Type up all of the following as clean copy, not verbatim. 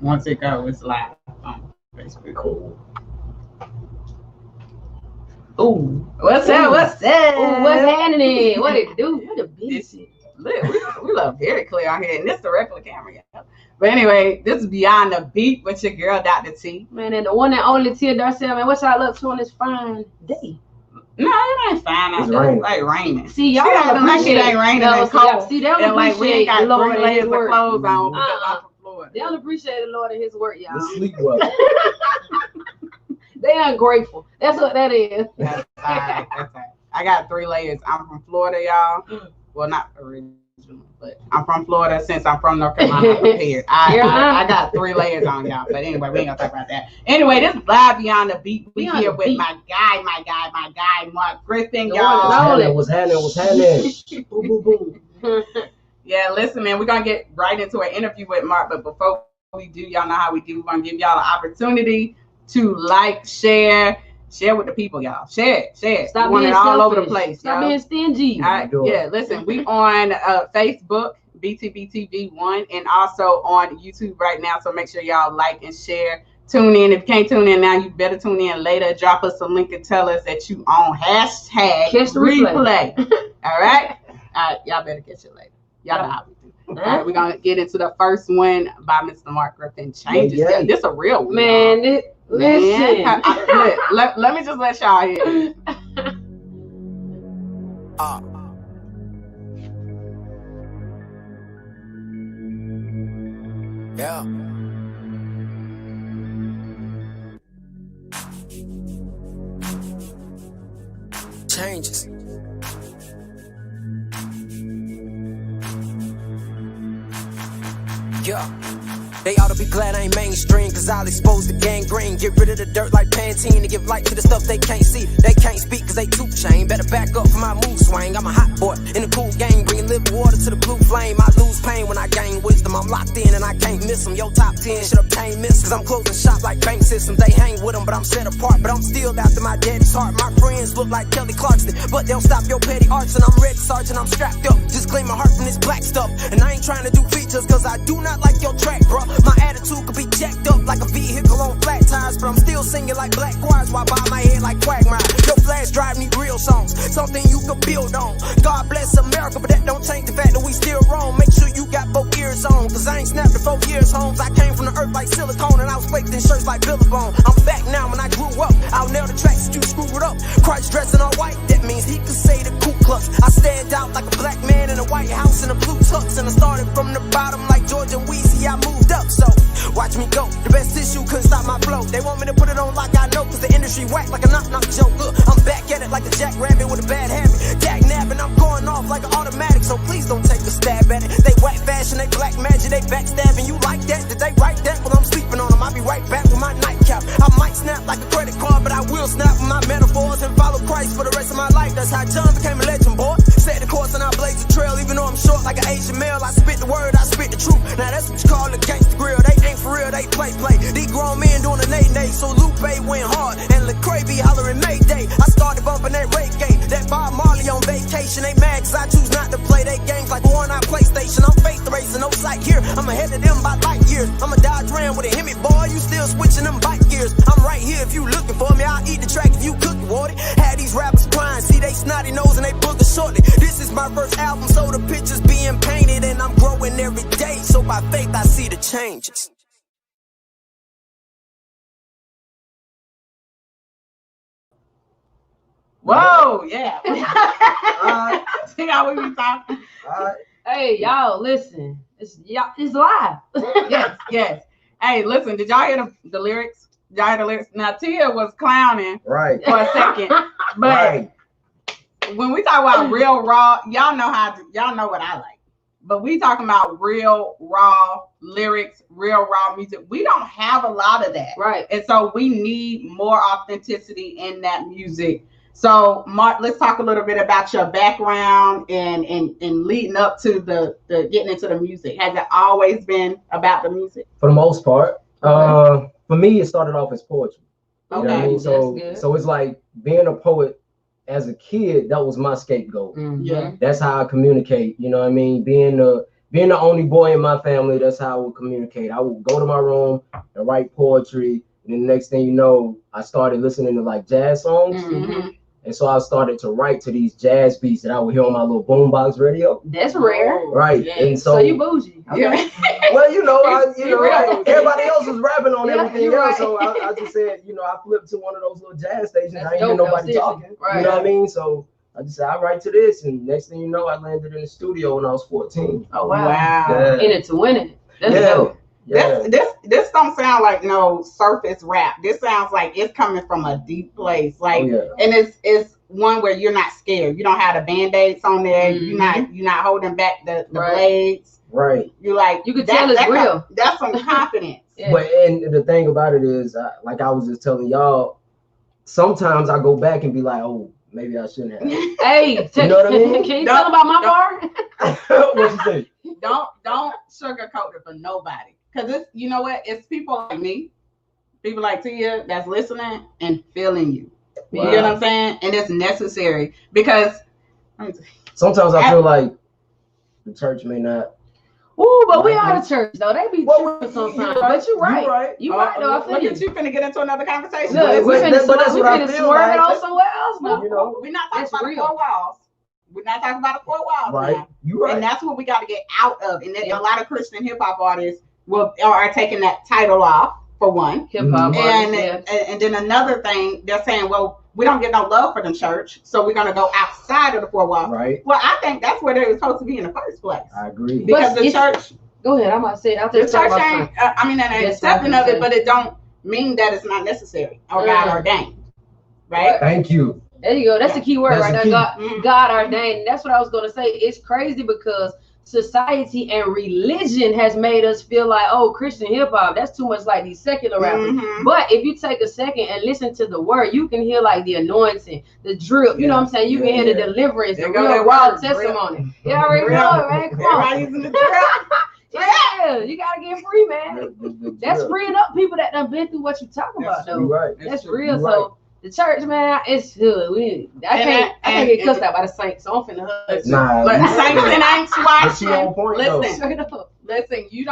once it goes live on Facebook. Cool. Ooh, what's up? What's up? Ooh, what's happening? What it do? What the This, bitch? look, we look very clear on here, and this is the regular camera. Yeah. But anyway, this is Beyond the Beat with your girl, Dr. T. Man, and the one and only Tia Darcel, man, what y'all up to on this fine day? No, it ain't fine out It's there. raining. It's like raining. See, y'all She don't acting like it appreciate ain't raining no, and cold. see, they don't And like we ain't appreciate the got Lord 3 and layers his of work. clothes on because I'm from Florida. They don't appreciate the Lord and his work, The y'all. sleep weather. They ungrateful. That's what that is. That's all right. That's all right. I got 3 layers. I'm from Florida, y'all. Well, not originally, but I'm from Florida. Since I'm from North Carolina, I'm prepared. I got 3 layers on, y'all. But anyway, we ain't gonna talk about that. Anyway, this is Live Beyond the Beat. We Beyond here the with Beat. my guy, Marc Griffin, The y'all. one and What's happening? Boom, boom, boom. Yeah, listen, man, we're gonna get right into an interview with Marc, but before we do, y'all know how we do. We're gonna give y'all an opportunity to like, share with the people, y'all. Share it. Stop We want being it all selfish. over the place, Stop y'all. being stingy. All right, yeah, listen, we on Facebook, BTBTV1, and also on YouTube right now. So make sure y'all like and share. Tune in. If you can't tune in now, you better tune in later. Drop us a link and tell us that you on hashtag Catch the replay. All right? Y'all better catch it later. Y'all know how we do. All right, we're going to get into the first one by Mr. Marc Griffin. Changes. Yeah. This is a real one. Man, listen. Look, let me just let y'all hear it. Yeah. Changes. Yeah. They ought to be glad I ain't mainstream, cause I'll expose the gangrene. Get rid of the dirt like Pantene to give light to the stuff they can't see. They can't speak cause they too chain. Better back up for my mood swing. I'm a hot boy in a cool gang, bringing living water to the blue flame. I lose pain when I gain wisdom. I'm locked in and I can't miss them. Yo, top 10 should obtain miss, cause I'm closing shop like bank systems. They hang with them, but I'm set apart. But I'm still after my daddy's heart. My friends look like Kelly Clarkson, but they'll stop your petty arts. And I'm ready, sergeant, I'm strapped up. Just clean my heart from this black stuff. And I ain't trying to do features, cause I do not like your track, bro. My attitude could be jacked up like a vehicle on flat tires, but I'm still singing like black choirs while bob my head like Quagmire. Your flash drive need real songs, something you can build on. God bless America, but that don't change the fact that we still wrong. Make sure you got both ears on, cause I ain't snapped in 4 years, homes. I came from the earth like silicone, and I was flaked in shirts like Billabong. I'm back now when I grew up. I'll nail the tracks that you screwed up. Christ dressing all white, that means he could say the Ku Klux. I stand out like a black man in a White House in a blue tux, and I started from the bottom like George and Weezy. I moved up, so watch me go. The best tissue couldn't stop my flow. They want me to put it on like I know, cause the industry whack like a knock-knock joke. I'm back at it like a jackrabbit with a bad habit. Dag nabbing, I'm going off like an automatic, so please don't take a stab at it. They whack fashion, they black magic, they backstabbing. You like that? Did they write that? Well, I'm sleeping on them. I'll be right back with my nightcap. I might snap like a credit card, but I will snap with my metaphors and follow Christ for the rest of my life. That's how John became a legend, boy. Set the course and I blaze the trail, even though I'm short like an Asian male. I spit the word, I spit the truth. Now that's what you call a gangsta grill. They ain't for real, they play. These grown men doing a nay-nay, so Lupe went hard and Lecrae be hollering Mayday. I started bumping that reggae, that Bob Marley on vacation. They mad cause I choose not to play they games like one on PlayStation. I'm faith racing, no sight here. I'm ahead of them by light years. I'm a Dodge Ram with a Hemi, boy. You still switching them bike gears. I'm right here if you looking for me. I'll eat the track if you cook it, Wardy. Had these rappers crying, see they snotty nose and they booger shortly. This is my first album, so the pictures being painted, and I'm growing every day. So by faith I see the changes. Whoa, yeah. See how we be talking? Hey, y'all, listen. It's live. Yes. Hey, listen, did y'all hear the lyrics? Y'all hear the lyrics? Now, Tia was clowning Right. for a second, but Right. when we talk about real raw, y'all know what I like. But we talking about real raw lyrics, real raw music. We don't have a lot of that. Right. And so we need more authenticity in that music. So Marc, let's talk a little bit about your background and leading up to the getting into the music. Has it always been about the music? For the most part. For me, it started off as poetry. You know what I Okay. mean? So it's like being a poet as a kid, that was my scapegoat. Yeah. That's how I communicate. You know what I mean? Being being the only boy in my family, that's how I would communicate. I would go to my room and write poetry. And then the next thing you know, I started listening to like jazz songs. Mm-hmm. And so I started to write to these jazz beats that I would hear on my little boombox radio. That's rare. Right. Yeah. And So you bougie. Okay. Yeah. well, you know, like, Right. everybody else was rapping on everything you're else. right. So I just said, I flipped to one of those little jazz stations. That's I ain't hear dope, though, nobody seriously. talking. Right. You know what I mean? So I just said, I write to this. And next thing you know, I landed in the studio when I was 14. Oh wow. Yeah. In it to win it. That's Yeah. dope. Yeah. This don't sound like no surface rap. This sounds like it's coming from a deep place. Like, and it's one where you're not scared. You don't have the band-aids on there. Mm-hmm. You're not holding back the Right. blades. Right. You like You can tell it's real. That's some confidence. Yeah. But and the thing about it is, like I was just telling y'all, sometimes I go back and be like, oh, maybe I shouldn't have. Hey, You know what I mean? Can you tell about my bar? What you say? Don't sugarcoat it for nobody. Because it's, you know what? It's people like me, people like Tia that's listening and feeling you. Wow. You know what I'm saying? And it's necessary because Sometimes I feel like the church may not. Ooh, but we are the church though. They be Well, tripping sometimes. you're right. But you're right. You're right. You right though. I feel look you. at you finna get into another conversation. Look, But we that's what I finna feel swerve like. it on somewhere else now. You know, We're not talking It's about real. the four walls. We're not talking about the four walls. right? Now. You right. And that's what we got to get out of. And then a lot of Christian hip hop artists are taking that title off for one. Hip hop And artists, yeah. and then another thing, they're saying, well, we don't get no love for the church, so we're gonna go outside of the four walls. Right. Well, I think that's where they were supposed to be in the first place. I agree. Because But the church, Go ahead. I'm about to say. I'll the just talk church about ain't. I mean, an Yes, accepting I of can it, say. but it don't mean that it's not necessary or God ordained, right? Thank you. There you go. That's the key word That's right the there. key. God, God ordained. That's what I was gonna say. It's crazy because society and religion has made us feel like, oh, Christian hip hop, that's too much like these secular rappers. Mhm. But if you take a second and listen to the word, you can hear like the anointing, the drip. You know what I'm saying? You can hear the deliverance, There the go real that raw word, testimony. You already Drip. know it, man. Come Everybody on. using the drip. Yeah, you gotta get free, man. The That's drip. freeing up people that done been through what you talking about, You though. right. That's true. real. You So the church, man, it's good. I can't get cussed out by the saints, so I'm finna hush. Nah. But you- saints and ain't But you on watching. point, though. Listen, Straight up. listen. You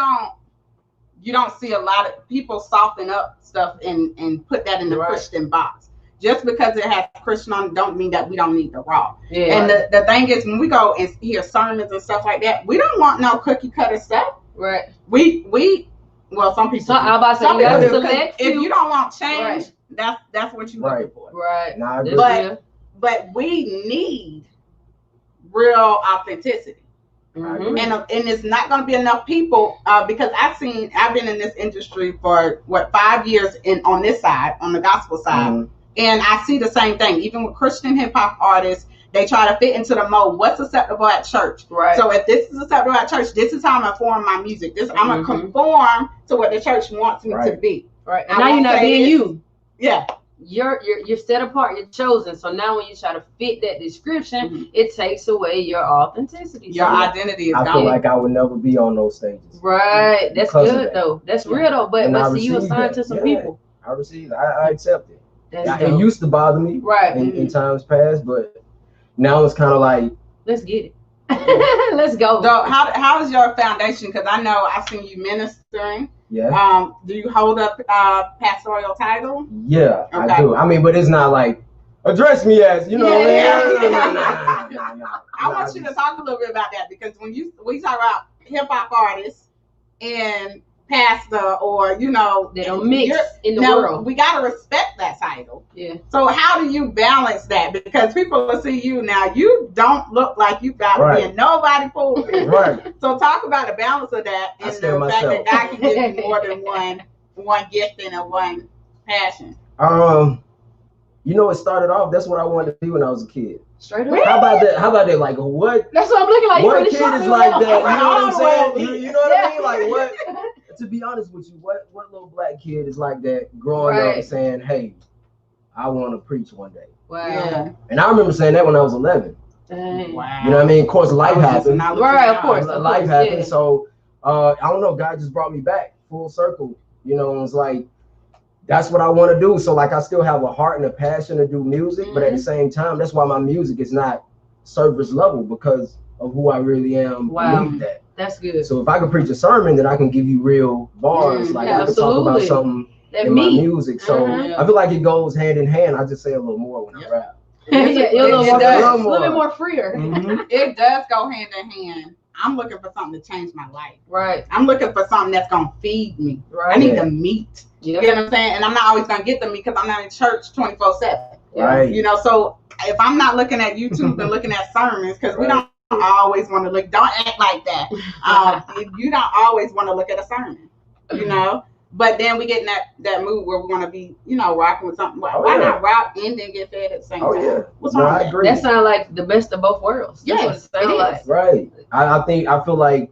don't see a lot of people soften up stuff and put that in the Right. Christian box. Just because it has Christian on it don't mean that we don't need the raw. Yeah. And the thing is, when we go and hear sermons and stuff like that, we don't want no cookie cutter stuff. Right. Well, some people. So I'm about to say, some you gotta people do, 'cause select if few. you don't want change, Right. that's what you Right. looking for. Right. Nah, I agree. That's But- real. But we need real authenticity. Mhm. And it's not going to be enough people because I've been in this industry for 5 years on this side, on the gospel side, Mhm. and I see the same thing. Even with Christian hip hop artists, they try to fit into the mold. What's acceptable at church? Right. So if this is acceptable at church, this is how I'm gonna form my music. I'm gonna Mhm. conform to what the church wants me to Right. be. Right. And I now you're won't not say being it's- you. Yeah. You're set apart. You're chosen. So now when you try to fit that description, Mhm. it takes away your authenticity. Your So, identity is I feel gone. like I would never be on those stages. right. That's Because of good that. though. That's Yeah. real though. But And I see, you received assigned that. to some Yeah. people. I receive. I accept it. That's It dope. used to bother me Right. in times past, but now it's kind of like, Let's get it. Let's go. So how is your foundation? Because I know I've seen you ministering. yeah, Do you hold up pastoral title? yeah, Okay. I do. I mean, but it's not like address me as, you know. Yeah. Nah. I want you to talk a little bit about that because when we talk about hip hop artists and pastor or They don't mix you're- in the now, world. we got to respect that title. Yeah. So how do you balance that? Because people will see you now. You don't look like you got to be Right. in nobody pulpit. Right. So talk about the balance of that I and stay the fact myself. that God can give you more than one gifting and one passion. It started off. That's what I wanted to do when I was a kid. Straight up. How about that? How about that? Like, what? That's what I'm looking like. You What really kid shot is me like well. that? You know what I'm All the way saying? up. You know what I Yeah. mean? Like, what? To be honest with you, what little black kid is like that growing up Right. and saying, "Hey, I want to preach one day." Wow. Yeah. And I remember saying that when I was 11. Dang. Wow. You know what I mean? Of course, life happened. Right, of course. Life happened. yeah. So I don't know. God just brought me back full circle. And it's like that's what I want to do. So like I still have a heart and a passion to do music, but at the same time, that's why my music is not surface level because of who I really am. Wow. Beneath that. That's good. So if I can preach a sermon, then I can give you real bars. Like I can talk about something in my music. So I feel like it goes hand in hand. I just say a little more when I rap. You're a little bit more freer. It does go hand in hand. I'm looking for something to change my life. Right. I'm looking for something that's gonna feed me. Right. I need the meat. You know what I'm saying? And I'm not always gonna get the meat because I'm not in church 24/7. Right. You know, so if I'm not looking at YouTube and looking at sermons, because we don't always want to look. Don't act like that. You don't always want to look at a sermon. You know. But then we get in that mood where we want to be, you know, rocking with something. Why not rock and then get fed at the same time? Yeah. What's wrong with I agree. That sounds like the best of both worlds. That's what it sounds like. Right. I feel like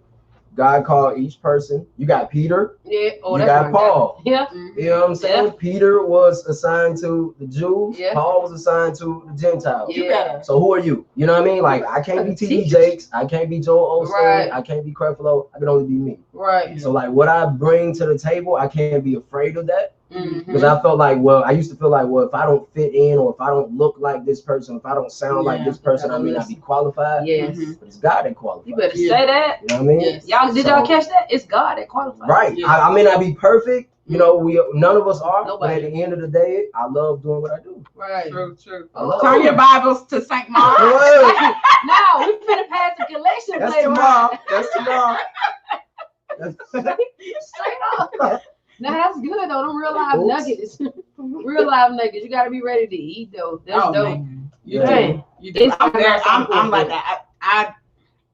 God called each person. You got Peter. Yeah. Oh, you got Paul. Yeah. You know what I'm saying? Yeah. Peter was assigned to the Jews. Yeah. Paul was assigned to the Gentiles. Yeah. So who are you? You know what I mean? Like I can't be T.D. Jakes. I can't be Joel Osteen. Right. I can't be Creflo. I can only be me. Right. So like what I bring to the table, I can't be afraid of that. Mm-hmm. Because I felt like, I used to feel like, if I don't fit in or if I don't look like this person, if I don't sound like this person, I may not be qualified. Yes. But it's God that qualifies. You better say that. You know what I mean? Yes. Y'all catch that? It's God that qualifies. Right. I may not be perfect. You know, none of us are. Nobody. But at the end of the day, I love doing what I do. Right. True. Turn your Bibles to St. Mark. No, we finna pass the collection That's later tomorrow. on. That's tomorrow. Straight up. Now that's good though. Them real live nuggets. Real live nuggets. You gotta be ready to eat though. That's dope. Man. You do. I'm like that.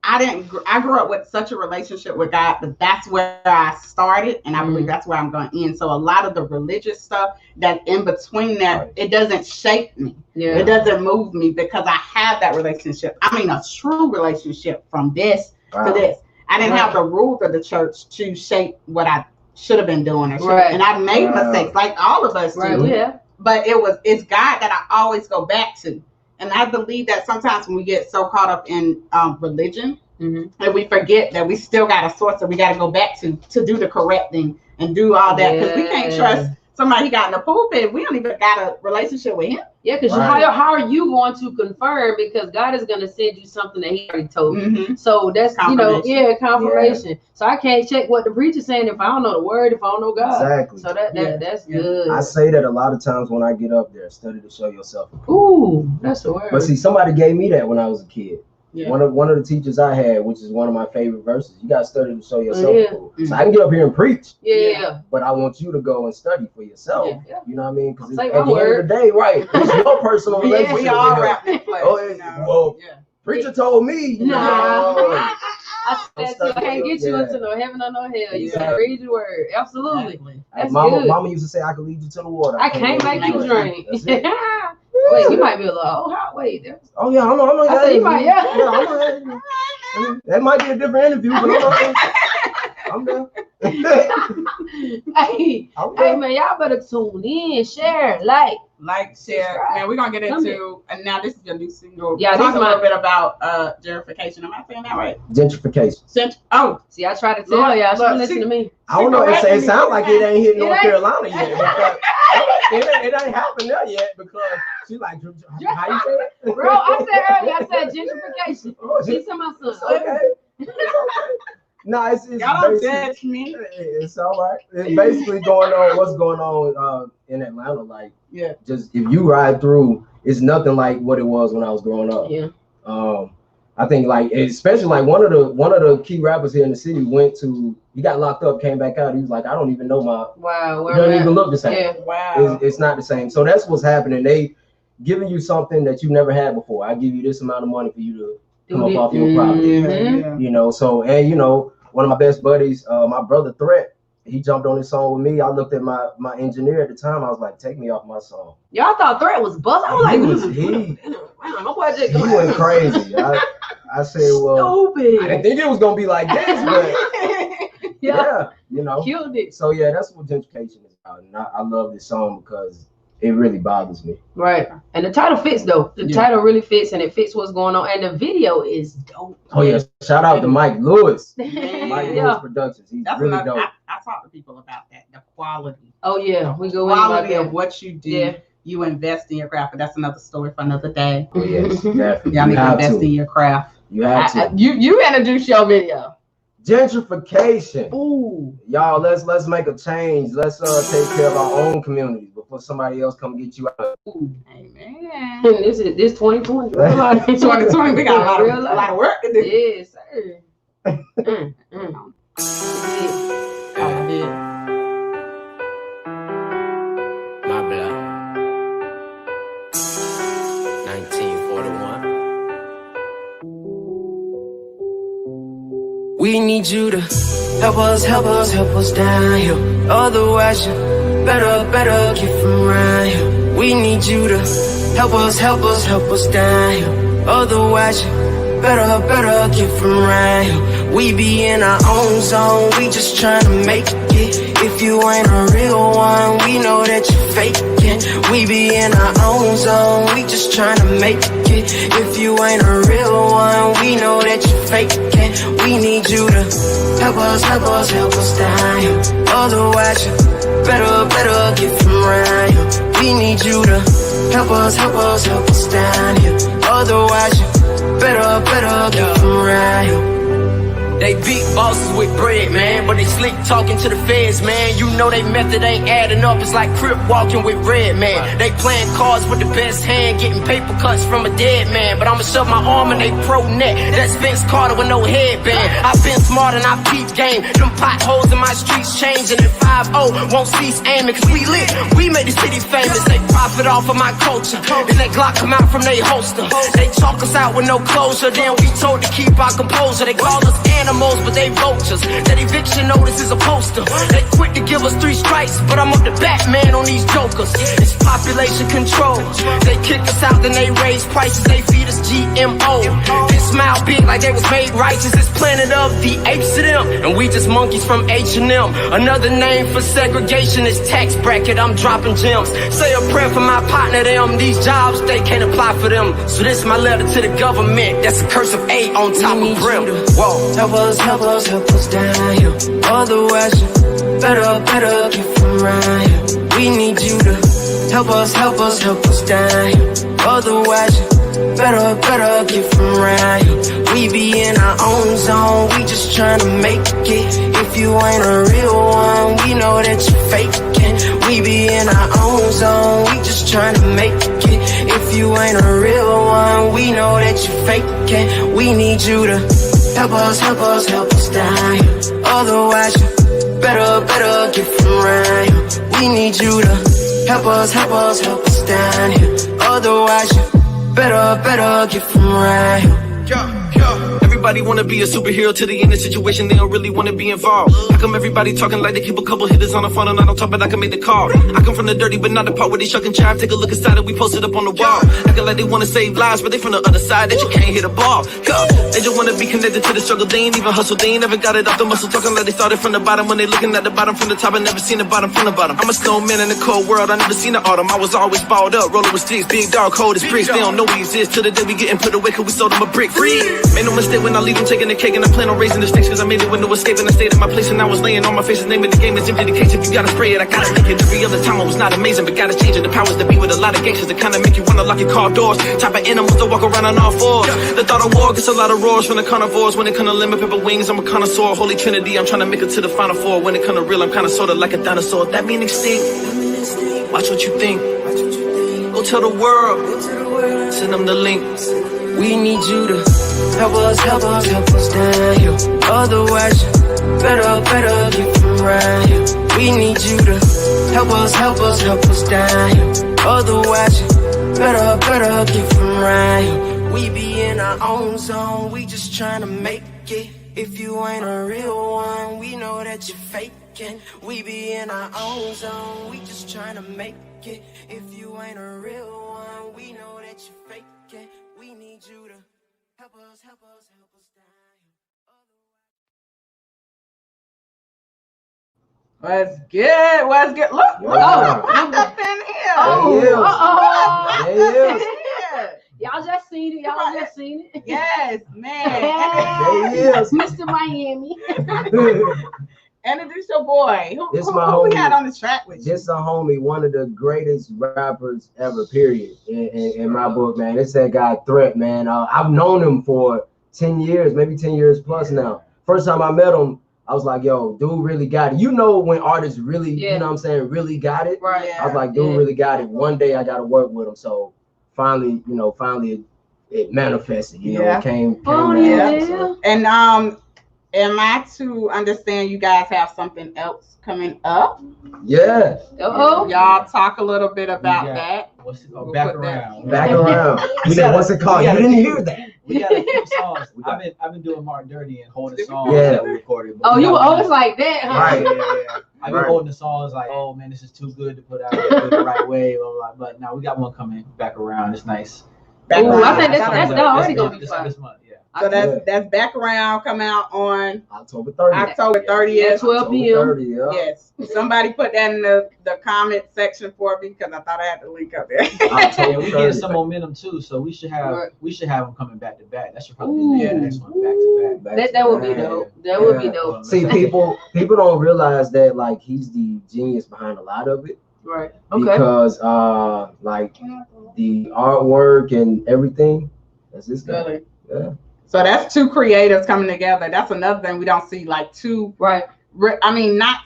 I grew up with such a relationship with God, but that's where I started, and I believe that's where I'm going to end. So a lot of the religious stuff that in between that, it doesn't shape me. Yeah. It doesn't move me because I have that relationship. I mean, a true relationship from this to this. I didn't have the rules of the church to shape what I should have been doing, and I made mistakes like all of us do. Yeah. But it's God that I always go back to. And I believe that sometimes when we get so caught up in religion, and we forget that we still got a source that we got to go back to do the correcting and do all that. Because we can't trust somebody he got in the pulpit. We don't even got a relationship with him. Yeah, because how are you going to confirm? Because God is going to send you something that he already told you. So that's, confirmation. Yeah. So I can't check what the preacher's saying if I don't know the word, if I don't know God. Exactly. So that's good. I say that a lot of times when I get up there, study to show yourself approved. Ooh, that's the word. But see, somebody gave me that when I was a kid. Yeah. One of the teachers I had, which is one of my favorite verses, you got to study to show yourself approved. So I can get up here and preach. Yeah. But I want you to go and study for yourself. Yeah. You know what I mean? Because at the end word. of the day, it's your personal relationship. We all wrap in place. Preacher told me. I said I can't get you into no heaven or no hell. You gotta read the word. Absolutely. That's Mama used to say I could lead you to the water. I can't make you drink. Wait, you might be a little wait. Oh yeah, I'm on. I said you might, that might be a different interview, but I'm done. Hey man, y'all better tune in, share, like, share. Man, we're gonna get into, and now this is your new single. Yeah, talk a little bit about gentrification. Am I saying that right? Gentrification. See, I try to tell y'all. She listen to me. I don't know. It sounds like it ain't hit North Carolina yet. It ain't happened there yet because she like, how you say it? Bro, I said earlier, I said gentrification. She's to my son. Okay. No, it's y'all don't judge me. It's all right. It's basically what's going on in Atlanta. Like, just if you ride through, it's nothing like what it was when I was growing up. Yeah. I think like, especially like one of the key rappers here in the city he got locked up, came back out. He was like, I don't even know it doesn't even look the same. Yeah. Wow. It's not the same. So that's what's happening. They giving you something that you never had before. I give you this amount of money for you to come up off your property. You know, so, and you know, one of my best buddies, my brother Threat, he jumped on this song with me. I looked at my engineer at the time. I was like, take me off my song. Y'all thought Threat was buzz. I was like, he went crazy. I said, well, stupid. I didn't think it was gonna be like this, but you know, killed it. So that's what gentrification is about, and I love this song because it really bothers me. Right. And the title fits though. The title really fits, and it fits what's going on. And the video is dope. Oh yeah. Shout out to Mike Lewis. Mike Lewis Productions. He's really dope. I talk to people about that. The quality. Oh yeah. We go quality of what you do. Yeah. You invest in your craft, but that's another story for another day. Oh yes, definitely. Y'all need to invest in your craft. You have to. You introduce your video. Gentrification. Ooh. Y'all, let's make a change. Let's take care of our own communities before somebody else come get you out. Amen. This 2020. 2020, we got a lot of work to do. Yes, sir. My bad. 1941. We need you to help us down here. Otherwise, you better get from around here. We need you to help us down here. Otherwise, you better get from around here. We be in our own zone, we just trying to make it. If you ain't a real one, we know that you faking. We be in our own zone, we just trying to make it. If you ain't a real one, we know that you faking. We need you to help us down here. Otherwise, you better get from around here. We need you to help us down here. Otherwise, you better get from around here. They big bosses with bread, man, but they slick talking to the feds, man. You know they method ain't adding up, it's like Crip walking with red, man. They playing cards with the best hand, getting paper cuts from a dead man. But I'ma shove my arm in they pro neck, that's Vince Carter with no headband. I've been smart and I peep game, them potholes in my streets changing. And 5-0 won't cease aiming, cause we lit, we made the city famous. They profit off of my culture, and they Glock come out from they holster. They talk us out with no closure, then we told to keep our composure. They call us animals, but they vultures. That eviction notice is a poster. They quick to give us 3 strikes, but I'm up the Batman on these jokers. It's population control. They kick us out, then they raise prices. They feed us GMO. They smile big like they was made righteous. It's Planet of the Apes to them, and we just monkeys from H&M. Another name for segregation is tax bracket. I'm dropping gems. Say a prayer for my partner, them. These jobs, they can't apply for them. So this is my letter to the government. That's a curse of 8 on top of brim. Whoa. Help us down here. Otherwise, you better get from around here. We need you to help us down here. Otherwise, you better get from around here. We be in our own zone, we just trying to make it. If you ain't a real one, we know that you faking. We be in our own zone, we just trying to make it. If you ain't a real one, we know that you faking. We need you to help us down here. Otherwise, you better get from around here. We need you to help us down here. Otherwise, you better get from around here. Everybody wanna be a superhero to the end of the situation, they don't really wanna be involved. How come everybody talking like they keep a couple hitters on the phone and I don't talk, but I can make the call? I come from the dirty, but not the part where they shucking jive. Take a look inside and we posted up on the wall. Acting like they wanna save lives, but they from the other side that you can't hit a ball. They just wanna be connected to the struggle, they ain't even hustle, they ain't never got it off the muscle. Talking like they started from the bottom when they looking at the bottom from the top. I never seen the bottom from the bottom. I'm a snowman in the cold world, I never seen the autumn. I was always balled up, rolling with sticks, big dog, cold as bricks. They don't know we exist till the day we getting put away, cause we sold them a brick free. Made no mistake when I leave them taking the cake, and I plan on raising the stakes, cause I made it with no escape. And I stayed in my place and I was laying on my face. The name of the game is empty the case. If you gotta spray it, I gotta make it. Every other time I was not amazing, but gotta change it. The powers that be with a lot of gangsters that kinda make you wanna lock your car doors. Type of animals that walk around on all fours. The thought of war gets a lot of roars from the carnivores. When it come to lemon pepper wings, I'm a connoisseur. Holy Trinity, I'm trying to make it to the final 4. When it come to real, I'm kinda sorta like a dinosaur. That mean extinct. Watch what you think. Go tell the world. Send them the link. We need you to help us down here. Otherwise, you better get from around here. We need you to help us down here. Otherwise, you better get from around here. We be in our own zone, we just trying to make it. If you ain't a real one, we know that you're faking. We be in our own zone, we just trying to make it. If you ain't a real one, we know that you're faking. We need you to help us down here. What's good? What's good? Look, I'm up in here. Y'all just seen it. Yes, man. Mr. Miami. Introduce your boy. Who we had on the track with you? This a homie, one of the greatest rappers ever, period, in my book, man. It's that guy Threat, man. I've known him for 10 years, maybe 10 years plus now. first time I met him, I was like, yo, dude really got it. You know when artists really, you know what I'm saying, really got it. Right. I was like, dude really got it. One day I got to work with him. So finally, it manifested. You know, it came. So. And am I to understand you guys have something else coming up? Yeah. Y'all talk a little bit about that. Back around. Back around. What's it called? You didn't hear that. We got a few songs. I've been doing Marc dirty and holding songs that we recorded. You were always like that, huh? Right. Yeah. I've been holding the songs like, oh man, this is too good to put out the right way, blah, blah, blah. But now we got one coming back around. It's nice. I think that's already gonna be fun. This month, yeah. So that's Back Around come out on October 30th. October 30th. At 12 p.m. Yes. Somebody put that in the comment section for me because I thought I had the link up there. Yeah, we get some momentum too, so we should have them coming back to back. That should probably be the next one, back to back. That would be dope. That would be dope. See, people don't realize that like he's the genius behind a lot of it. Right. Okay. Because like the artwork and everything, that's this guy. Really? Yeah. So that's two creatives coming together. That's another thing we don't see, like two. Right. I mean, I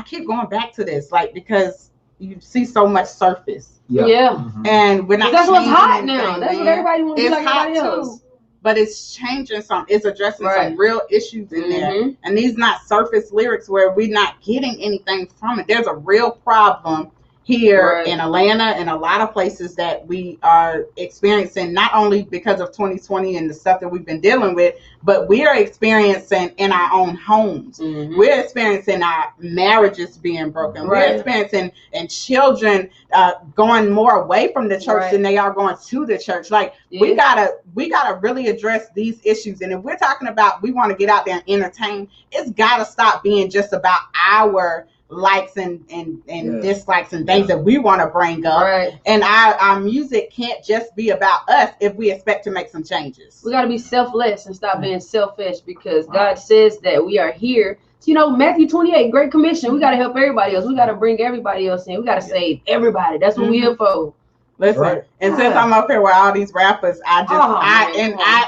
keep going back to this, like, because you see so much surface. Yeah. Mm-hmm. And we're not. That's what's hot now. That's what everybody wants to be like everybody else. But it's changing something. It's addressing some real issues in there. And these not surface lyrics where we're not getting anything from it. There's a real problem here in Atlanta and a lot of places that we are experiencing, not only because of 2020 and the stuff that we've been dealing with, but we are experiencing in our own homes. We're experiencing our marriages being broken. We're experiencing and children going more away from the church than they are going to the church. Like we gotta really address these issues. And if we're talking about we want to get out there and entertain, it's gotta stop being just about our likes and dislikes and things that we want to bring up. And our music can't just be about us if we expect to make some changes. We got to be selfless and stop being selfish, because God says that we are here. You know, Matthew 28, Great Commission. We got to help everybody else. We got to bring everybody else in. We got to save everybody. That's what we're here for. Listen, and since I'm up here with all these rappers, I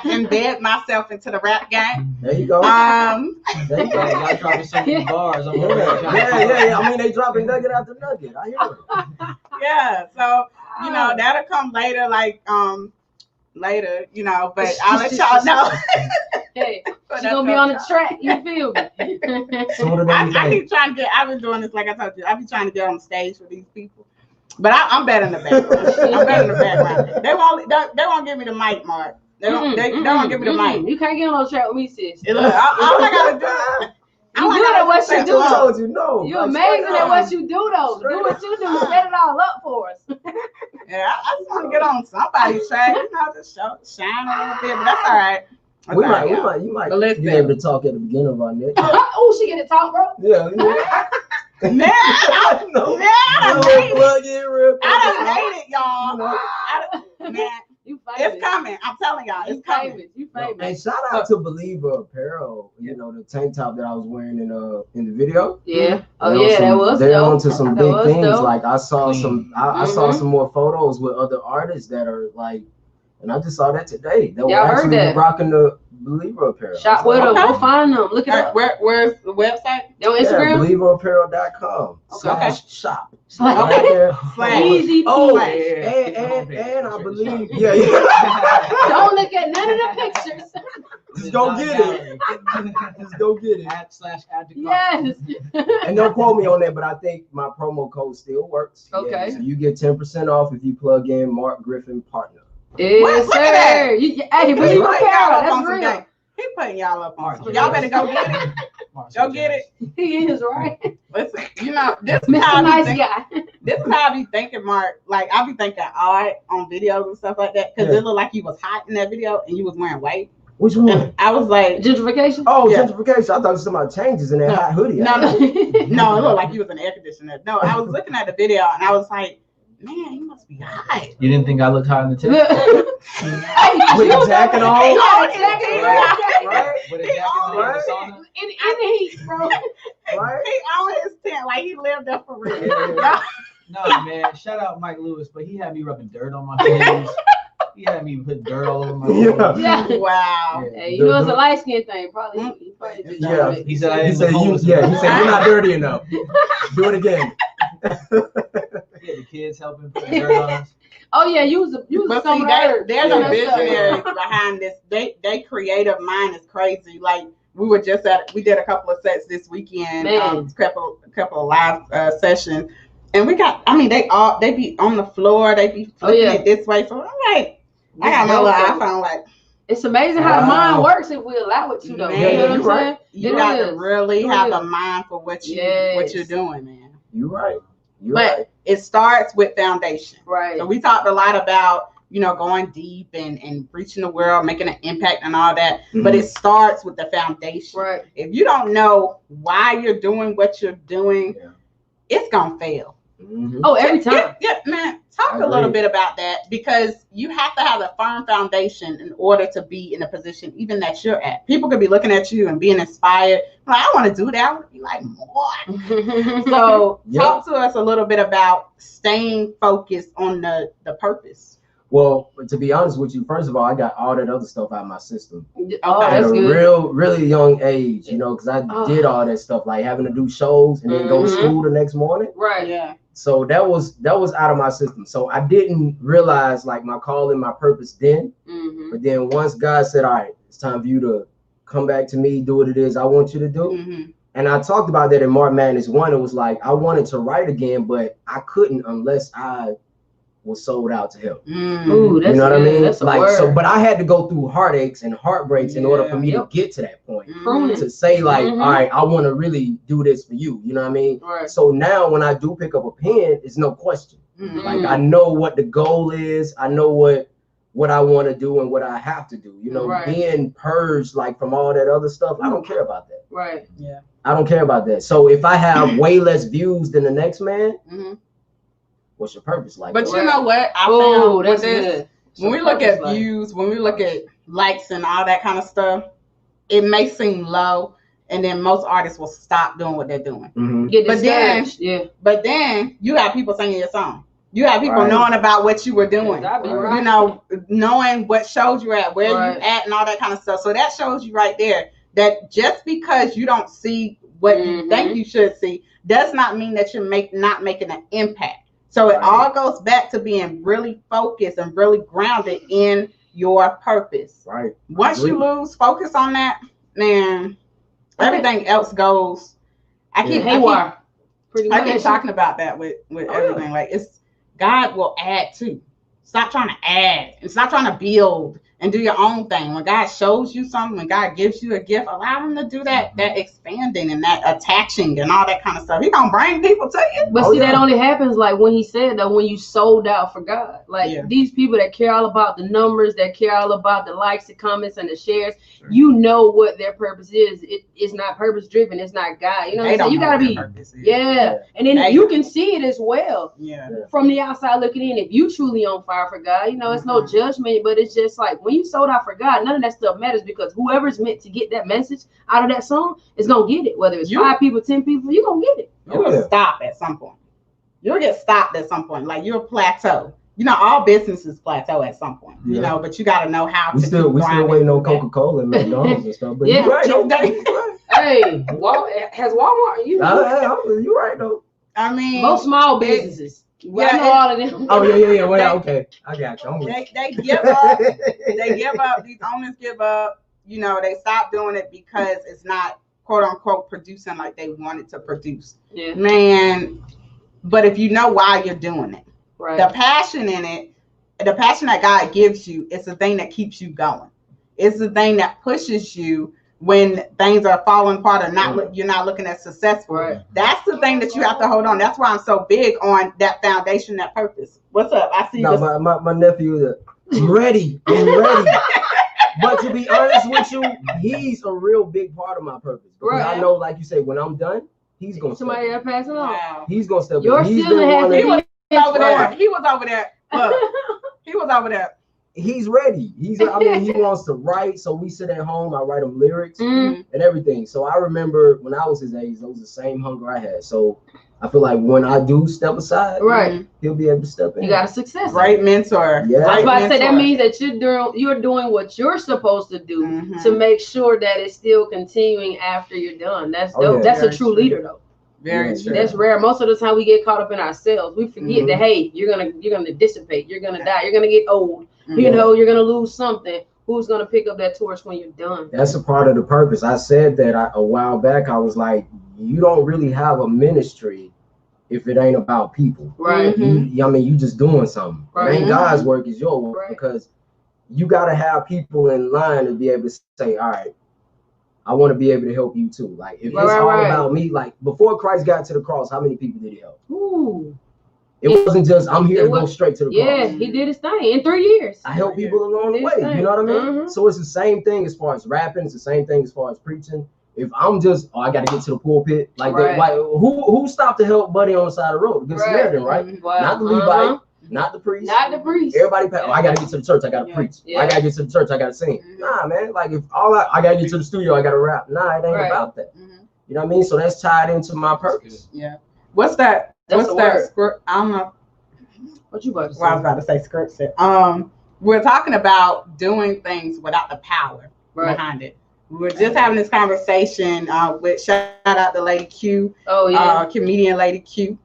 embed myself into the rap game. There you go. There you go. Y'all dropping some bars. Yeah. I mean, they dropping nugget after nugget. I hear it. Yeah. So that'll come later, later. But I'll let y'all know. Hey, she's gonna be on the track. You feel me? I keep trying to get. I've been doing this, like I told you. I've been trying to get on stage with these people. But I'm better in the background. I'm better in the background. They won't give me the mic, Mark. They won't give me the mic. You can't get on no track with me, sis. Look, all I gotta do. You good at what you do. I told you no. You're amazing at what you do, though. Do what you do. Set it all up for us. Yeah, I just want to get on somebody's track. Just shine a little bit, but that's all right. You might be able to talk at the beginning of our next. Oh, she get to talk, bro. Yeah. Man, I done made it, y'all. Man, it's coming. I'm telling y'all, it's coming. You famous. And shout out to Believer Apparel. The tank top that I was wearing in the video. Yeah. That was they're dope. onto some big things. Dope. Like I saw I saw some more photos with other artists that are like, and I just saw that today. They were actually rocking the Believer Apparel. Shop with them. Go find them. Look at where's the website? On Instagram? believerapparel.com/shop. Okay. Easy. And I believe, Don't look at none of the pictures. Just go get it. Just go get it. /add to Yes. And don't quote me on that, but I think my promo code still works. Okay. Yeah, so you get 10% off if you plug in Marc Griffin Partner. Yes, sir. Hey, Believer Apparel. That's real. He putting y'all up on. Y'all better go get it. Go get it. He is right. Listen, this is Mr. how Nice Guy. This is how I be thinking, Mark. Like I be thinking art on videos and stuff like that, because it looked like you was hot in that video and you was wearing white. Which one? And I was like gentrification. Oh, gentrification. I thought it was about changes in that hot hoodie. No, it looked like you was in the air conditioner. No, I was looking at the video and I was like, man, you must be hot. You didn't think I looked hot in the tip? With the jacket on? With a jacket on. In the heat, bro. He on his tent like he lived there for real. No, man. Shout out Mike Lewis, but he had me rubbing dirt on my face. He had me put dirt all over my Yeah. Yeah. Wow. Hey, you know it's a light skin thing. Probably. Yeah. He said I He didn't said you. Yeah. He said you're not dirty enough. Do it again. Yeah, the kids helping put dirt on us. Oh yeah, you was But some see, of there's a visionary behind this. They creative mind is crazy. Like we did a couple of sets this weekend, couple of live sessions, and they be on the floor, they be flipping it this way. So I'm like, I got my little iPhone. Like, it's amazing how the mind works if we allow it to, though. Man, you know what I'm right. saying? You got to really have a mind for what you're doing, man. You're right. But it starts with foundation. Right. So we talked a lot about, going deep and reaching the world, making an impact and all that. Mm-hmm. But it starts with the foundation. Right. If you don't know why you're doing what you're doing, it's going to fail. Mm-hmm. Oh, every time. Yeah, man. Talk a little bit about that, because you have to have a firm foundation in order to be in a position even that you're at. People could be looking at you and being inspired. Like, I want to do that. I want to be like, what? So talk to us a little bit about staying focused on the purpose. Well, to be honest with you, first of all, I got all that other stuff out of my system. Oh, at that's a good. really young age, because I did all that stuff, like having to do shows and then go to school the next morning. Right. Yeah. So that was out of my system. So I didn't realize like my calling, my purpose then. Mm-hmm. But then once God said, all right, it's time for you to come back to me, do what it is I want you to do. Mm-hmm. And I talked about that in March Madness 1. It was like I wanted to write again, but I couldn't unless I was sold out to him. Ooh, that's, you know what I mean? That's a like word. So, but I had to go through heartaches and heartbreaks in order for me to get to that point. To say like, all right, I want to really do this for you. You know what I mean? Right. So now when I do pick up a pen, it's no question. Like I know what the goal is. I know what I want to do and what I have to do. Being purged like from all that other stuff, I don't care about that. Right. Yeah. I don't care about that. So if I have way less views than the next man, what's your purpose like? But you know what? I found with this, when we look at views, when we look at likes and all that kind of stuff, it may seem low, and then most artists will stop doing what they're doing. Mm-hmm. But then you have people singing your song. You have people knowing about what you were doing. Knowing what shows you're at, where you at, and all that kind of stuff. So that shows you right there that just because you don't see what you think you should see does not mean that you're not making an impact. So it all goes back to being really focused and really grounded in your purpose. Right. Once you lose focus on that, man, everything else goes. I keep talking about that with everything. Like God will add to. Stop trying to add and stop trying to build and do your own thing. When God shows you something, when God gives you a gift, allow him to do that expanding and that attaching and all that kind of stuff. He gonna bring people to you. But that only happens like when he said that when you sold out for God. Like these people that care all about the numbers, that care all about the likes, the comments, and the shares, you know what their purpose is. It's not purpose driven, it's not God. You know what I'm saying? You gotta be and then you can see it as well. From the outside looking in. If you truly on fire for God, it's no judgment, but it's just like when you sold out for God, none of that stuff matters, because whoever's meant to get that message out of that song is gonna get it. Whether it's 5 people, 10 people, you're gonna get it. You'll stop at some point. You'll get stopped at some point. Like you'll plateau. All businesses plateau at some point. But you got to know how we to. Still waiting on Coca-Cola and McDonald's and stuff. But you're right. Hey, has Walmart? You're right though. I mean, most small businesses. I know all of them. Oh yeah. Well, okay, I got you. They give up. They give up. These owners give up. They stop doing it because it's not quote unquote producing like they wanted to produce. Yeah. Man, but if you know why you're doing it, the passion in it, the passion that God gives you, it's the thing that keeps you going. It's the thing that pushes you when things are falling apart or you're not looking as successful. Right. That's the thing that you have to hold on. That's why I'm so big on that foundation, that purpose. What's up? I see my nephew. I'm ready. But to be honest with you, he's a real big part of my purpose. Because I know, like you say, when I'm done, he's gonna somebody got to pass it on. Wow. He's gonna step in. He was over there. He was over there. he's ready. I mean, he wants to write. So we sit at home. I write him lyrics and everything. So I remember when I was his age, those the same hunger I had. So I feel like when I do step aside, he'll be able to step in. You got a success. Great mentor. Yeah. I was about to say that means that you're doing what you're supposed to do to make sure that it's still continuing after you're done. That's dope. That's a true leader though. Very true. That's rare. Most of the time we get caught up in ourselves. We forget that hey, you're gonna dissipate, you're gonna die, you're gonna get old, you know, you're gonna lose something. Who's gonna pick up that torch when you're done? That's a part of the purpose. I said that a while back. I was like, you don't really have a ministry if it ain't about people. Right. I mean, you just doing something. It ain't God's work, it's your work because you gotta have people in line to be able to say, all right, I want to be able to help you too. Like if it's all about me, like before Christ got to the cross, how many people did he help? Ooh. It wasn't just I'm here to go straight to the cross. Yeah, he did his thing in 3 years. I help people along the way. You know what I mean? So it's the same thing as far as rapping. It's the same thing as far as preaching. If I'm just, I got to get to the pulpit, like that, like who stopped to help Buddy on the side of the road? The Good Samaritan, right? Not the Levite, not the priest. Not the priest. Everybody, I got to get to the church. I got to preach. I got to get to the church. I got to sing. Nah, man. Like if I got to get to the studio, I got to rap. Nah, it ain't about that. You know what I mean? So that's tied into my purpose. Yeah. What's that? What's that script? I don't know. What you about to say? Well, I was about to say script set. We're talking about doing things without the power behind it. We were just having this conversation with shout out to Lady Q. Oh yeah. Comedian Lady Q.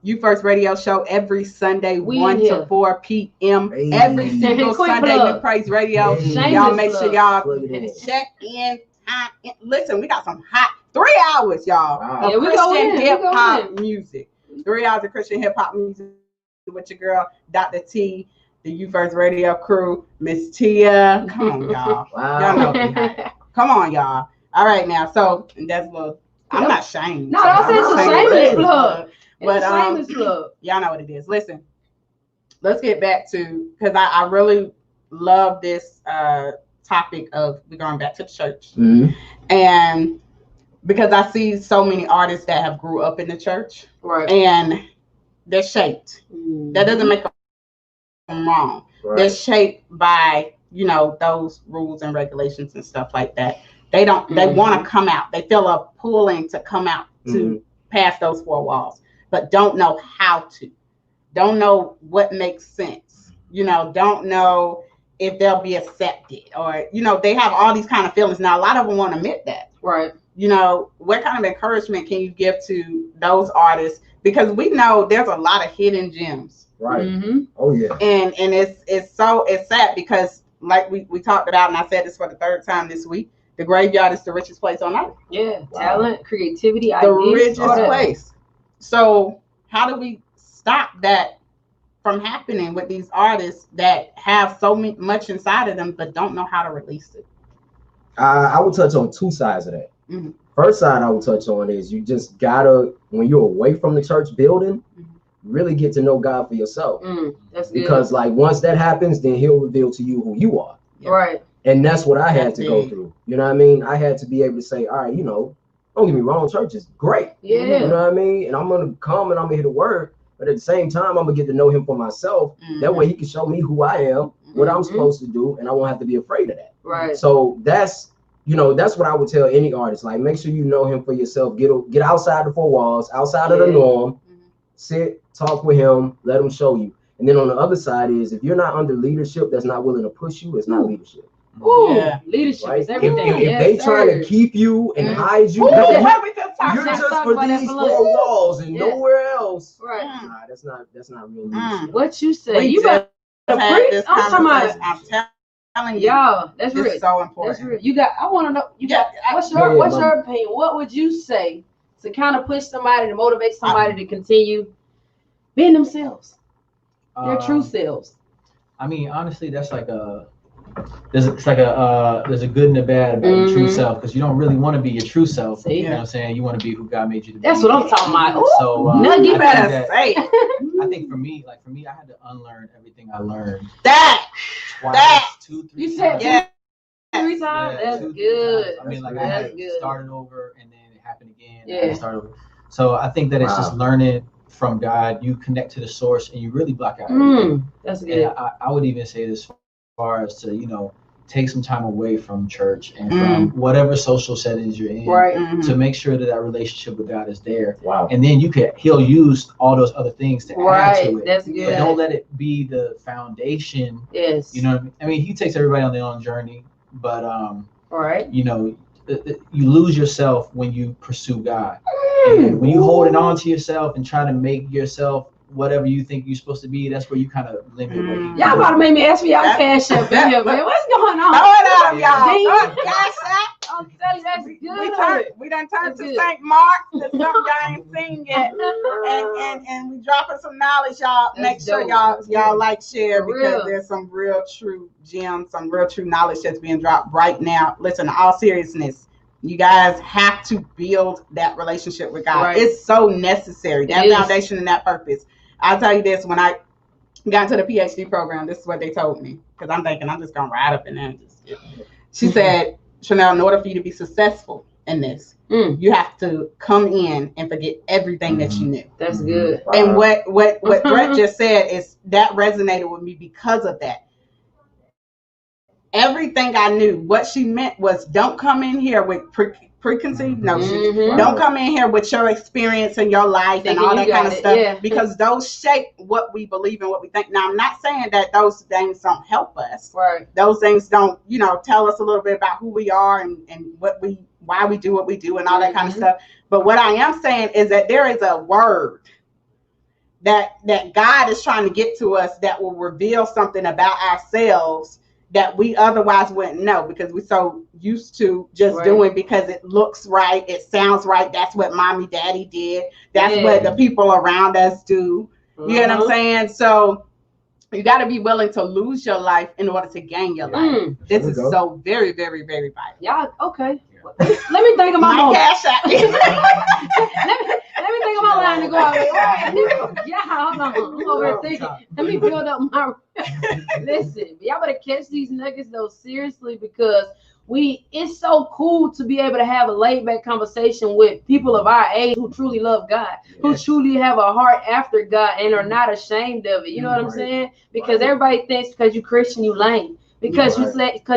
You First Radio Show every Sunday 1 to 4 p.m. Every single Sunday with Praise Radio. Y'all make sure y'all check in. Listen, we got some hot 3 hours, y'all, of Christian hip hop music. 3 hours of Christian hip hop music with your girl, Dr. T, the You First Radio crew, Miss Tia. Come on, y'all. Y'all know. Come on, y'all. All right, now. So that's a little. I'm not shamed. No, don't say it's a shameless plug. But y'all know what it is. Listen, let's get back to because I really love this topic of we're going back to the church, and because I see so many artists that have grew up in the church, and they're shaped. That doesn't make them wrong. They're shaped by those rules and regulations and stuff like that. They don't. They want to come out. They feel a pulling to come out to pass those 4 walls, but don't know how to. Don't know what makes sense. Don't know if they'll be accepted or they have all these kind of feelings. Now a lot of them won't admit that. Right. What kind of encouragement can you give to those artists? Because we know there's a lot of hidden gems. Right. Oh yeah. And it's sad because like we talked about, and I said this for the 3rd time this week, the graveyard is the richest place on earth. Yeah. Talent, creativity, ideas. The richest place. So how do we stop that from happening with these artists that have so much inside of them but don't know how to release it? I will touch on 2 sides of that. First side I will touch on is you just gotta, when you're away from the church building, really get to know God for yourself. That's because like once that happens, then he'll reveal to you who you are. Right. And that's what I had to go through. You know what I mean? I had to be able to say, all right, don't get me wrong, church is great. Yeah. You know what I mean? And I'm gonna come and I'm gonna hear the word, but at the same time, I'm gonna get to know him for myself. That way he can show me who I am, what I'm supposed to do, and I won't have to be afraid of that. Right. So that's what I would tell any artist. Like, make sure you know him for yourself. Get outside the 4 walls, outside of the norm. Sit, talk with him, let him show you. And then on the other side is, if you're not under leadership that's not willing to push you, it's not leadership. Leadership is everything. If they trying to keep you and hide you, you're just for these 4 walls and nowhere else. Right. Nah, that's not real leadership. What you say? You better preach. I'm talking about. I'm telling y'all, that's real. It's so important. That's real. I want to know. What's your opinion? What would you say to kind of push somebody, to motivate somebody to continue being themselves, their true selves? I mean, honestly, that's like there's a good and a bad about your true self, because you don't really want to be your true self. You know what I'm saying? You want to be who God made you to be. That's what I'm talking about. So you better say. I think for me, I had to unlearn everything I learned. Twice, 2, 3 you times. Said 3 times? Yeah, that's good. I mean, I started over and then it happened again. And I started over. So I think that it's just learning from God, you connect to the source, and you really block out. That's good. And I would even say this, as far as to, you know, take some time away from church and from whatever social settings you're in, to make sure that that relationship with God is there. Wow. And then he'll use all those other things to add to it. That's good. But don't let it be the foundation. Yes. You know what I mean? I mean, he takes everybody on their own journey, but right. you know, you lose yourself when you pursue God. And when you hold it on to yourself and try to make yourself whatever you think you're supposed to be, that's where you kind of limit what you Y'all about to make me ask for y'all cash up in here, man. What's going on? Throw it out, y'all. Cash app. I'm telling you, that's good. We done turned to St. Mark. That's something y'all ain't seen yet. And we dropping some knowledge, y'all. Make sure y'all like, share, because there's some real true gems, some real true knowledge that's being dropped right now. Listen, in all seriousness, you guys have to build that relationship with God. Right. It's so necessary. That foundation and that purpose. I'll tell you this, when I got into the PhD program, this is what they told me, because I'm thinking I'm just going to ride up in there and just get it. She said, Chanel, in order for you to be successful in this, you have to come in and forget everything that you knew. That's good. And what Brett just said is that resonated with me because of that. Everything I knew, what she meant was, don't come in here with preconceived notions. Don't come in here with your experience in your life and all that kind of stuff, because those shape what we believe and what we think. Now, I'm not saying that those things don't help us. Right. Those things don't, you know, tell us a little bit about who we are and why we do what we do and all that kind of stuff. But what I am saying is that there is a word that God is trying to get to us that will reveal something about ourselves that we otherwise wouldn't know, because we're so used to just doing because it looks right, it sounds right. That's what mommy, daddy did. That's what the people around us do. You know what I'm saying? So you got to be willing to lose your life in order to gain your life. This is so very, very, very vital. Y'all, okay. Let me think of my moment. Cash app. Let me think of my line to go out with. Yeah, hold on. I'm over here thinking. Let me build up my. Listen, y'all better catch these nuggets though seriously, because it's so cool to be able to have a laid back conversation with people of our age who truly love God, who truly have a heart after God and are not ashamed of it. You know what I'm saying? Because everybody thinks because you're Christian, you lame. Because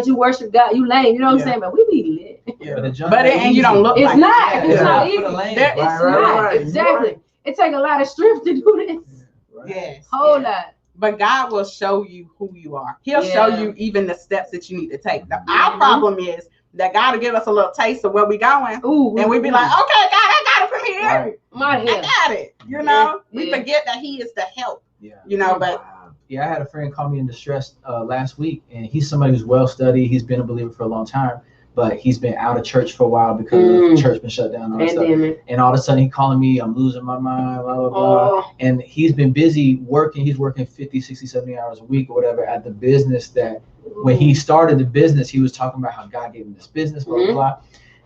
you worship God, you lame. You know what I'm saying? But we be lit. And you don't look it's like not. it. It's not easy. It's not. Exactly. It takes a lot of strength to do this. Yes. Whole lot. But God will show you who you are. He'll show you even the steps that you need to take. Our problem is that God will give us a little taste of where we're going. And we be like, okay, God, I got it from here. I got it. You know, we forget that He is the help. You know, but. Yeah, I had a friend call me in distress last week, and he's somebody who's well studied. He's been a believer for a long time, but he's been out of church for a while because the church been shut down. And all of a sudden, he's calling me, I'm losing my mind, blah, blah, blah. And he's been busy working. He's working 50, 60, 70 hours a week or whatever at the business that when he started the business, he was talking about how God gave him this business, blah, blah, blah.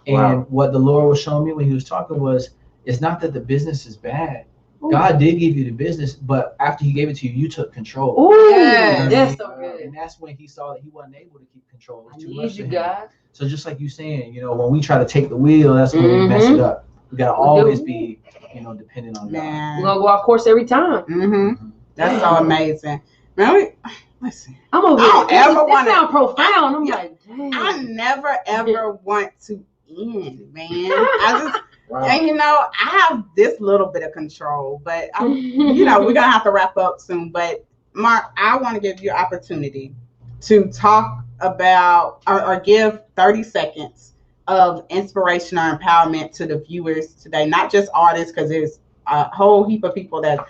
And what the Lord was showing me when he was talking was, it's not that the business is bad. God did give you the business, but after He gave it to you, you took control. That's so good. And that's when he saw that he wasn't able to keep control. I need you, God. So just like you saying, you know, when we try to take the wheel, that's when we mess it up. We gotta always be, you know, dependent on God. We're gonna go off course every time. That's so amazing. Man, listen. I'm over here. It sounds profound. I'm like, dang. I never ever want to end, man. I just. And you know, I have this little bit of control, but you know, we're gonna have to wrap up soon. But Marc, I want to give you an opportunity to talk about or give 30 seconds of inspiration or empowerment to the viewers today, not just artists, because there's a whole heap of people that's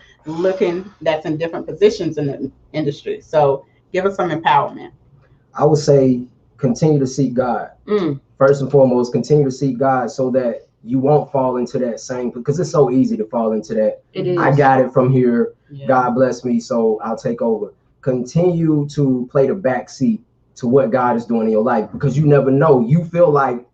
in different positions in the industry. So give us some empowerment. I would say continue to seek God. First and foremost, continue to seek God so that you won't fall into that same, because it's so easy to fall into that. It is. I got it from here. God bless me, so I'll take over. Continue to play the back seat to what God is doing in your life, because you never know. You feel like,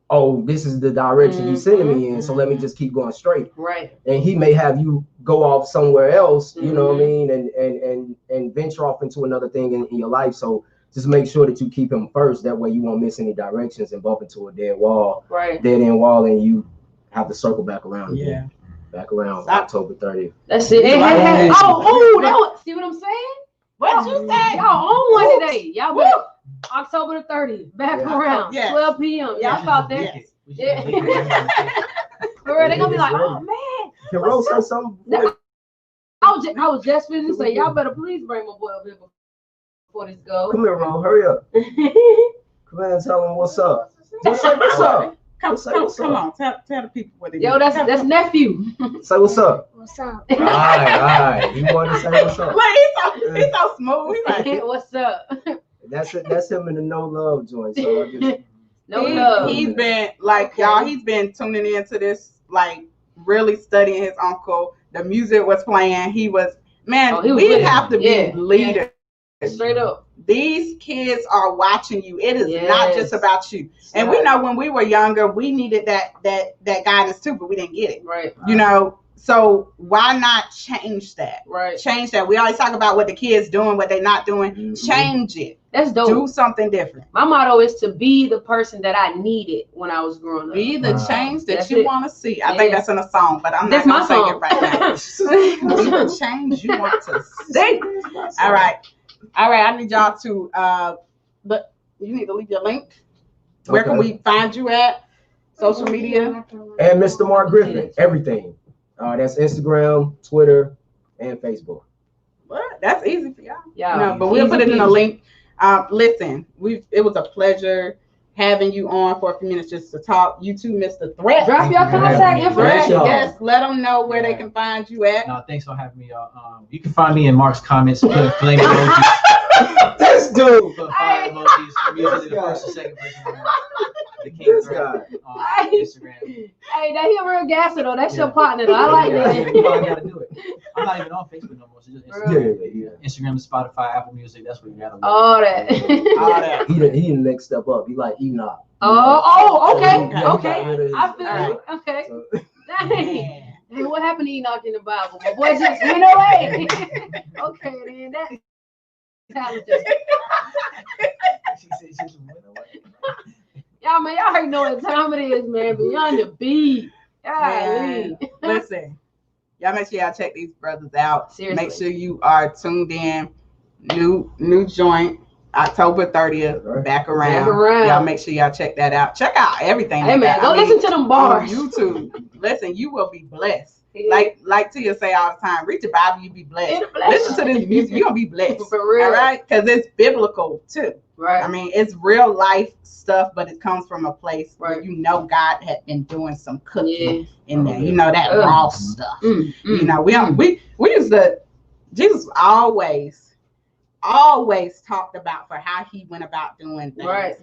oh, this is the direction He's sending me in, so let me just keep going straight. Right. And He may have you go off somewhere else, you know what I mean, and venture off into another thing in your life. So just make sure that you keep Him first. That way you won't miss any directions and bump into a dead end wall, and you have to circle back around again. Back around October 30th. That's it. Hey. Oh, see what I'm saying? What you say? Y'all on one today. Y'all better October the 30th. Back around 12 p.m. Y'all thought that? Yeah. For real, they gonna be like, oh man. Can Rose say something? I was just finna say, y'all better please bring my boy up here before this goes. Come here, Rose. Hurry up. Come here and tell him what's up. Just say what's up. Come on. Tell the people what it is. Yo, that's nephew. Say what's up. What's up? All right. You want to say what's up? He's so smooth. He's like, what's up? That's him in the no love joint. So I just love. He's been like y'all. He's been tuning into this, like really studying his uncle. The music was playing. He was we have to be leaders. Straight up. These kids are watching you. It is not just about you. And we know when we were younger, we needed that guidance too, but we didn't get it. Right. You know, so why not change that? Right. Change that. We always talk about what the kids doing, what they're not doing. Mm-hmm. Change it. That's dope. Do something different. My motto is to be the person that I needed when I was growing up. Be the change that you want to see. I think that's in a song, but I'm not going to sing it right now. Be the change you want to see. All right. I need y'all to, but you need to leave your link. Where can we find you at? Social media? And Mr. Marc Griffin, everything. That's Instagram, Twitter, and Facebook. What? That's easy for y'all. Yeah. No, but we'll put it in a link. Listen, it was a pleasure having you on for a few minutes just to talk. You too, Mr. Threat. Drop your contact information. Yes, let them know where they can find you at. No, thanks for having me, y'all. You can find me in Marc's comments. Put flame emojis. This dude. Put fire emojis. I'm usually the first or second person. The King Threat on Instagram. Hey, that he a real gasser though. That's your partner though. I like that. You probably gotta do it. I'm not even on Facebook no more. So just Instagram. Yeah. Instagram, Spotify, Apple Music. That's where you gotta look. All that. He the next step up. He like Enoch. Okay. I feel it. Okay. Dang. Hey, what happened to Enoch in the Bible? My boy just went away. Okay, then that. She said she just went away. Y'all already know what time it is, man. Beyond the beat. Listen, y'all make sure y'all check these brothers out. Seriously. Make sure you are tuned in. New joint, October 30th, back around. Y'all make sure y'all check that out. Check out everything. Hey man, go listen to them bars on YouTube. Listen, you will be blessed. Like Tia say all the time, read the Bible, you be blessed. Listen to this music, you're gonna be blessed. For real. All right? Because it's biblical too. Right. I mean, it's real life stuff, but it comes from a place where you know God had been doing some cooking in there. You know, that raw stuff. You know, we used to, Jesus always talked about for how he went about doing things. Right.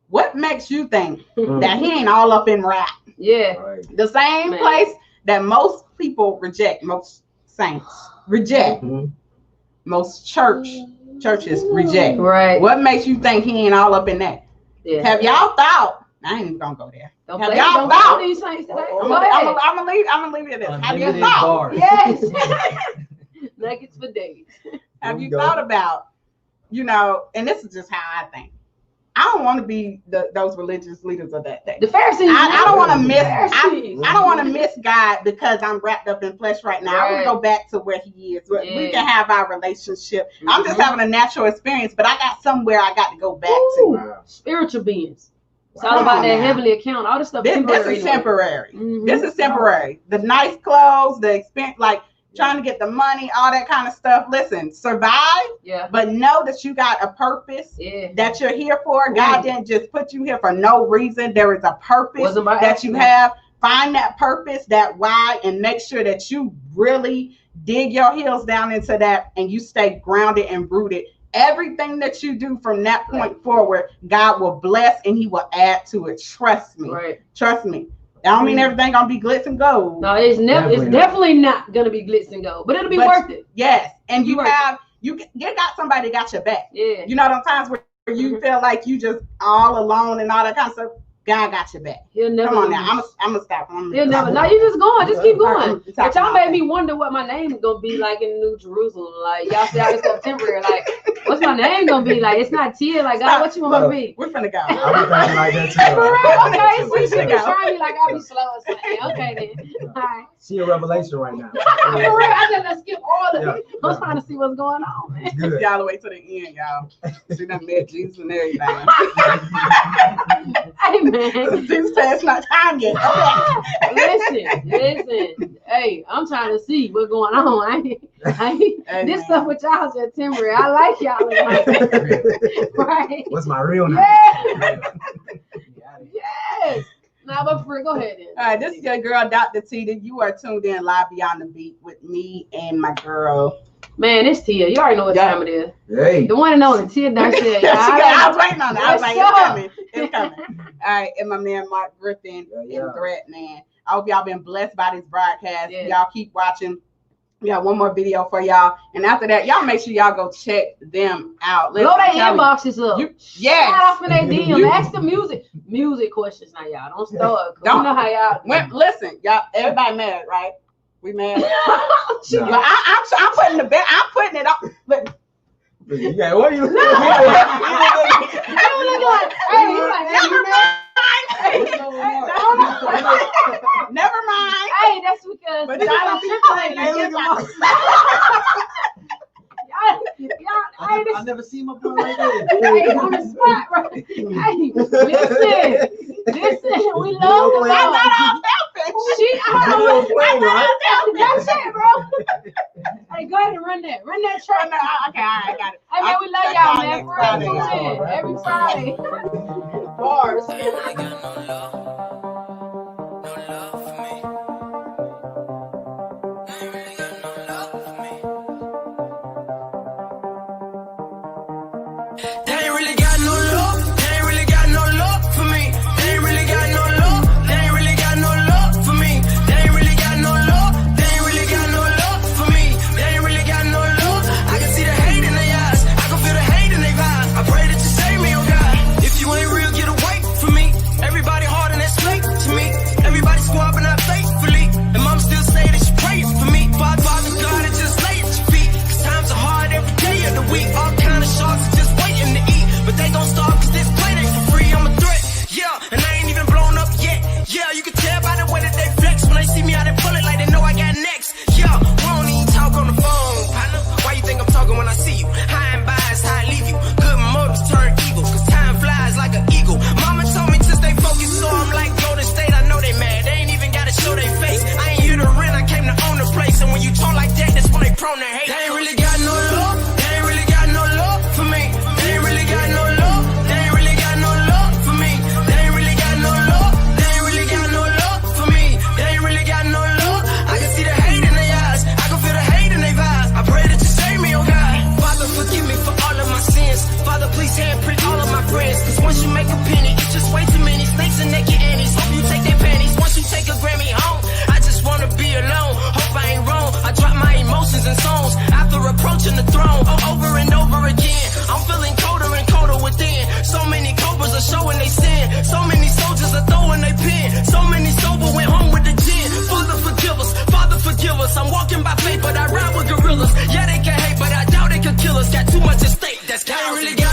What makes you think that he ain't all up in rap? Yeah. Right. The same place that most people reject, most saints reject, most churches reject. Right. What makes you think he ain't all up in that? Yeah. Have y'all thought? I ain't even gonna go there. Don't Have play, y'all don't thought? these saints today. I'm gonna leave it at this. Have you thought? Yes. Nuggets for days. Have you thought about, you know, and this is just how I think. I don't want to be those religious leaders of that day. The Pharisees. I don't want to miss. I don't want to miss God because I'm wrapped up in flesh right now. I want to go back to where He is. We can have our relationship. I'm just having a natural experience, but I got somewhere I got to go back to. Spiritual beings. It's all about that heavenly account. All this stuff. This is temporary. This is temporary. The nice clothes, the experience, like trying to get the money, all that kind of stuff. Listen, survive, but know that you got a purpose that you're here for. God didn't just put you here for no reason. There is a purpose that you have. Find that purpose, that why, and make sure that you really dig your heels down into that and you stay grounded and rooted. Everything that you do from that point forward, God will bless and He will add to it. Trust me. Trust me. I don't mean everything gonna be glitz and gold. No, it's definitely not gonna be glitz and gold, but it'll be worth it. Yes, and you got somebody that got your back. Yeah, you know, those times where you feel like you just all alone and all that kind of stuff. God got your back. He'll never. Come on now, I'm gonna stop. He'll never. No, you just going. Just keep going. But y'all made me wonder what my name is gonna be like in New Jerusalem. Like y'all say all this stuff temporary. Like, what's my name gonna be like? It's not Tia. Like, God, what you want me to be? We're finna go. I be thinking like that too. For real? Okay, so you should be trying me like I'll be slow or something. Okay then. All right. See a revelation right now. For real, I just let's skip all of it. I'm trying to see what's going on, man. Good. Y'all the way to the end, y'all. She done met Jesus and everything. Hey man. Jesus said it's not time yet. Listen. Hey, I'm trying to see what's going on. This stuff with y'all is temporary. I like y'all. Right? What's my real name? Yeah. Yes. Nah, but for go ahead then. All right, this is your girl, Dr. Tita. You are tuned in live beyond the beat with me and my girl. Man, it's Tia. You already know what time it is. Hey. The one and only Tia done said. I was waiting on it. I was like, it's coming. All right, and my man Marc Griffin and Threat, man. I hope y'all been blessed by this broadcast. Yeah. Y'all keep watching. We got one more video for y'all. And after that, y'all make sure y'all go check them out. Blow their inboxes up. Yes. Shout off in their DM. Ask the music questions now, y'all. Don't start. Don't know how y'all. Listen, y'all, everybody mad, right? We mad. I'm putting the bet. I'm putting it up. But yeah, what are you? Never mind. Hey, that's because. But y'all don't keep playing. I never seen my boy like that. Hey, on the spot, right? Hey, listen, we love the I'm not all selfish. That's it, bro. Hey, go ahead and run that track. Okay, all right, I got it. Hey, man, we love y'all, man. Every Friday. Bars. approaching the throne over and over again. I'm feeling colder and colder within. So many cobras are showing they sin. So many soldiers are throwing their pen. So many sober went home with the gin. Father forgive us, Father forgive us. I'm walking by faith, but I ride with gorillas. Yeah, they can hate, but I doubt they could kill us. Got too much at stake. That's can't really get